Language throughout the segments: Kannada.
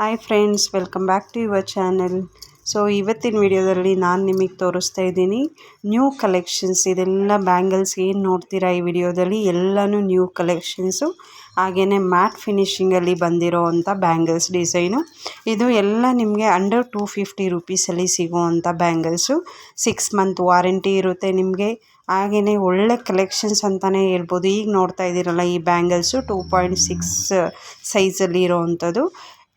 Hi friends, welcome back to your channel. So ಇವತ್ತಿನ ವಿಡಿಯೋದಲ್ಲಿ ನಾನು ನಿಮಗೆ ತೋರಿಸ್ತಾ ಇದ್ದೀನಿ ನ್ಯೂ ಕಲೆಕ್ಷನ್ಸ್. ಇದೆಲ್ಲ ಬ್ಯಾಂಗಲ್ಸ್ ಏನು ನೋಡ್ತೀರಾ ಈ ವಿಡಿಯೋದಲ್ಲಿ ಎಲ್ಲನೂ ನ್ಯೂ ಕಲೆಕ್ಷನ್ಸು. ಹಾಗೆಯೇ ಮ್ಯಾಟ್ ಫಿನಿಷಿಂಗಲ್ಲಿ ಬಂದಿರೋ ಅಂಥ ಬ್ಯಾಂಗಲ್ಸ್ ಡಿಸೈನು. ಇದು ಎಲ್ಲ ನಿಮಗೆ ಅಂಡರ್ 250 ರುಪೀಸಲ್ಲಿ ಸಿಗೋವಂಥ ಬ್ಯಾಂಗಲ್ಸು. 6 ಮಂತ್ ವಾರಂಟಿ ಇರುತ್ತೆ ನಿಮಗೆ. ಹಾಗೆಯೇ ಒಳ್ಳೆ ಕಲೆಕ್ಷನ್ಸ್ ಅಂತಲೇ ಹೇಳ್ಬೋದು. ಈಗ ನೋಡ್ತಾ ಇದ್ದೀರಲ್ಲ ಈ ಬ್ಯಾಂಗಲ್ಸು 2.6 ಸೈಜಲ್ಲಿ ಇರೋವಂಥದ್ದು.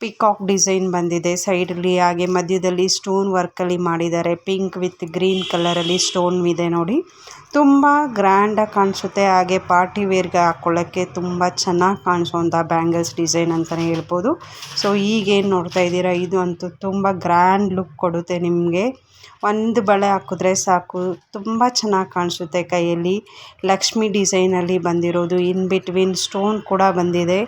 ಪಿಕಾಕ್ ಡಿಸೈನ್ ಬಂದಿದೆ ಸೈಡಲ್ಲಿ, ಹಾಗೆ ಮಧ್ಯದಲ್ಲಿ ಸ್ಟೋನ್ ವರ್ಕಲ್ಲಿ ಮಾಡಿದ್ದಾರೆ. ಪಿಂಕ್ ವಿತ್ ಗ್ರೀನ್ ಕಲರಲ್ಲಿ ಸ್ಟೋನ್ ಇದೆ ನೋಡಿ, ತುಂಬ ಗ್ರ್ಯಾಂಡಾಗಿ ಕಾಣಿಸುತ್ತೆ. ಹಾಗೆ ಪಾರ್ಟಿ ವೇರ್ಗೆ ಹಾಕ್ಕೊಳ್ಳೋಕ್ಕೆ ತುಂಬ ಚೆನ್ನಾಗಿ ಕಾಣಿಸೋವಂಥ ಬ್ಯಾಂಗಲ್ಸ್ ಡಿಸೈನ್ ಅಂತಲೇ ಹೇಳ್ಬೋದು. ಸೊ ಈಗೇನು ನೋಡ್ತಾ ಇದ್ದೀರಾ ಇದು ಅಂತೂ ತುಂಬ ಗ್ರ್ಯಾಂಡ್ ಲುಕ್ ಕೊಡುತ್ತೆ ನಿಮಗೆ. ಒಂದು ಬಳೆ ಹಾಕಿದ್ರೆ ಸಾಕು, ತುಂಬ ಚೆನ್ನಾಗಿ ಕಾಣಿಸುತ್ತೆ ಕೈಯಲ್ಲಿ. ಲಕ್ಷ್ಮಿ ಡಿಸೈನಲ್ಲಿ ಬಂದಿರೋದು, ಇನ್ ಬಿಟ್ವೀನ್ ಸ್ಟೋನ್ ಕೂಡ ಬಂದಿದೆ.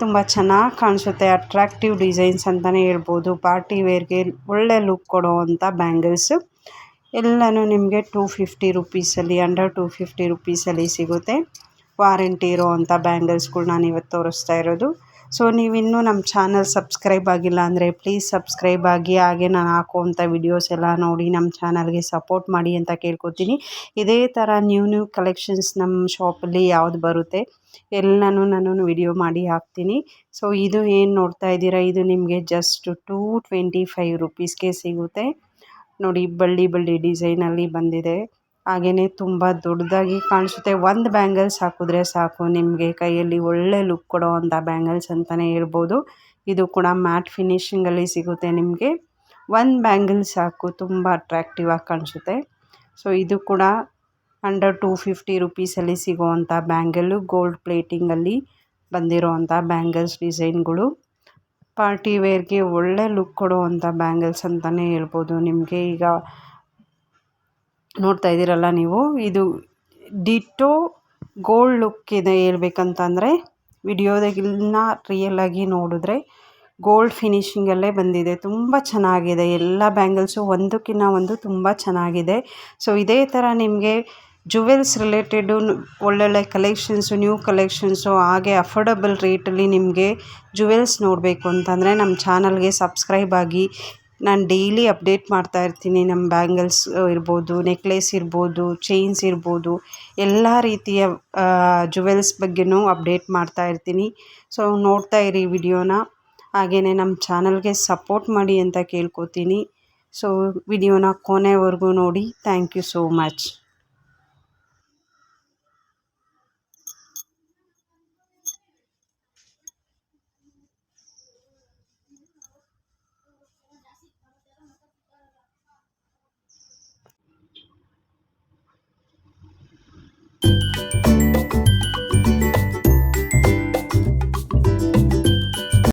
ತುಂಬ ಚೆನ್ನಾಗಿ ಕಾಣಿಸುತ್ತೆ. ಅಟ್ರಾಕ್ಟಿವ್ ಡಿಸೈನ್ಸ್ ಅಂತಲೇ ಹೇಳ್ಬೋದು. ಪಾರ್ಟಿ ವೇರ್ಗೆ ಒಳ್ಳೆ ಲುಕ್ ಕೊಡೋವಂಥ ಬ್ಯಾಂಗಲ್ಸು. ಎಲ್ಲನೂ ನಿಮಗೆ 250 ರುಪೀಸಲ್ಲಿ, ಅಂಡರ್ 250 ರುಪೀಸಲ್ಲಿ ಸಿಗುತ್ತೆ. ವಾರಂಟಿ ಇರೋವಂಥ ಬ್ಯಾಂಗಲ್ಸ್ಗಳು ನಾನು ಇವತ್ತು ತೋರಿಸ್ತಾ ಇರೋದು. ಸೊ ನೀವಿನ್ನೂ ನಮ್ಮ ಚಾನಲ್ ಸಬ್ಸ್ಕ್ರೈಬ್ ಆಗಿಲ್ಲ ಅಂದರೆ ಪ್ಲೀಸ್ ಸಬ್ಸ್ಕ್ರೈಬ್ ಆಗಿ, ಹಾಗೆ ನಾನು ಹಾಕುವಂಥ ವಿಡಿಯೋಸ್ ಎಲ್ಲ ನೋಡಿ ನಮ್ಮ ಚಾನಲ್ಗೆ ಸಪೋರ್ಟ್ ಮಾಡಿ ಅಂತ ಕೇಳ್ಕೊತೀನಿ. ಇದೇ ಥರ ನ್ಯೂ ಕಲೆಕ್ಷನ್ಸ್ ನಮ್ಮ ಶಾಪಲ್ಲಿ ಯಾವುದು ಬರುತ್ತೆ ಎಲ್ಲನೂ ನಾನು ವಿಡಿಯೋ ಮಾಡಿ ಹಾಕ್ತೀನಿ. ಸೊ ಇದು ಏನು ನೋಡ್ತಾ ಇದ್ದೀರಾ ಇದು ನಿಮಗೆ ಜಸ್ಟ್ 225 ರುಪೀಸ್ಗೆ ಸಿಗುತ್ತೆ ನೋಡಿ. ಬಳ್ಳಿ ಡಿಸೈನಲ್ಲಿ ಬಂದಿದೆ. ಹಾಗೆಯೇ ತುಂಬ ದೊಡ್ಡದಾಗಿ ಕಾಣಿಸುತ್ತೆ. ಒಂದು ಬ್ಯಾಂಗಲ್ಸ್ ಹಾಕಿದ್ರೆ ಸಾಕು ನಿಮಗೆ ಕೈಯಲ್ಲಿ ಒಳ್ಳೆ ಲುಕ್ ಕೊಡೋವಂಥ ಬ್ಯಾಂಗಲ್ಸ್ ಅಂತಲೇ ಹೇಳ್ಬೋದು. ಇದು ಕೂಡ ಮ್ಯಾಟ್ ಫಿನಿಷಿಂಗಲ್ಲಿ ಸಿಗುತ್ತೆ ನಿಮಗೆ. ಒಂದು ಬ್ಯಾಂಗಲ್ ಸಾಕು, ತುಂಬ ಅಟ್ರಾಕ್ಟಿವ್ ಆಗಿ ಕಾಣಿಸುತ್ತೆ. ಸೊ ಇದು ಕೂಡ ಅಂಡರ್ 250 ರುಪೀಸಲ್ಲಿ ಸಿಗೋವಂಥ ಬ್ಯಾಂಗಲ್ಲು. ಗೋಲ್ಡ್ ಪ್ಲೇಟಿಂಗಲ್ಲಿ ಬಂದಿರೋವಂಥ ಬ್ಯಾಂಗಲ್ಸ್ ಡಿಸೈನ್ಗಳು. ಪಾರ್ಟಿ ವೇರ್ಗೆ ಒಳ್ಳೆ ಲುಕ್ ಕೊಡುವಂಥ ಬ್ಯಾಂಗಲ್ಸ್ ಅಂತಲೇ ಹೇಳ್ಬೋದು ನಿಮಗೆ. ಈಗ ನೋಡ್ತಾ ಇದ್ದೀರಲ್ಲ ನೀವು, ಇದು ಡಿಟೋ ಗೋಲ್ಡ್ ಲುಕ್ ಇದೆ ಹೇಳ್ಬೇಕಂತಂದರೆ. ವಿಡಿಯೋದಾಗಿನ್ನ ರಿಯಲಾಗಿ ನೋಡಿದ್ರೆ ಗೋಲ್ಡ್ ಫಿನಿಷಿಂಗಲ್ಲೇ ಬಂದಿದೆ. ತುಂಬ ಚೆನ್ನಾಗಿದೆ. ಎಲ್ಲ ಬ್ಯಾಂಗಲ್ಸು ಒಂದಕ್ಕಿಂತ ಒಂದು ತುಂಬ ಚೆನ್ನಾಗಿದೆ. ಸೊ ಇದೇ ಥರ ನಿಮಗೆ ಜುವೆಲ್ಸ್ ರಿಲೇಟೆಡು ಒಳ್ಳೊಳ್ಳೆ ಕಲೆಕ್ಷನ್ಸು, ನ್ಯೂ ಕಲೆಕ್ಷನ್ಸು, ಹಾಗೆ ಅಫೋರ್ಡಬಲ್ ರೇಟಲ್ಲಿ ನಿಮಗೆ ಜುವೆಲ್ಸ್ ನೋಡಬೇಕು ಅಂತಂದರೆ ನಮ್ಮ ಚಾನಲ್ಗೆ ಸಬ್ಸ್ಕ್ರೈಬ್ ಆಗಿ. ನಾನು ಡೈಲಿ ಅಪ್ಡೇಟ್ ಮಾಡ್ತಾ ಇರ್ತೀನಿ. ನಮ್ಮ ಬ್ಯಾಂಗಲ್ಸ್ ಇರ್ಬೋದು, ನೆಕ್ಲೆಸ್ ಇರ್ಬೋದು, ಚೈನ್ಸ್ ಇರ್ಬೋದು, ಎಲ್ಲ ರೀತಿಯ ಜುವೆಲ್ಸ್ ಬಗ್ಗೆನೂ ಅಪ್ಡೇಟ್ ಮಾಡ್ತಾ ಇರ್ತೀನಿ. ಸೊ ನೋಡ್ತಾ ಇರಿ ವಿಡಿಯೋನ. ಹಾಗೆಯೇ ನಮ್ಮ ಚಾನಲ್ಗೆ ಸಪೋರ್ಟ್ ಮಾಡಿ ಅಂತ ಕೇಳ್ಕೊತೀನಿ. ಸೊ ವಿಡಿಯೋನ ಕೊನೆವರೆಗೂ ನೋಡಿ. Thank you so much.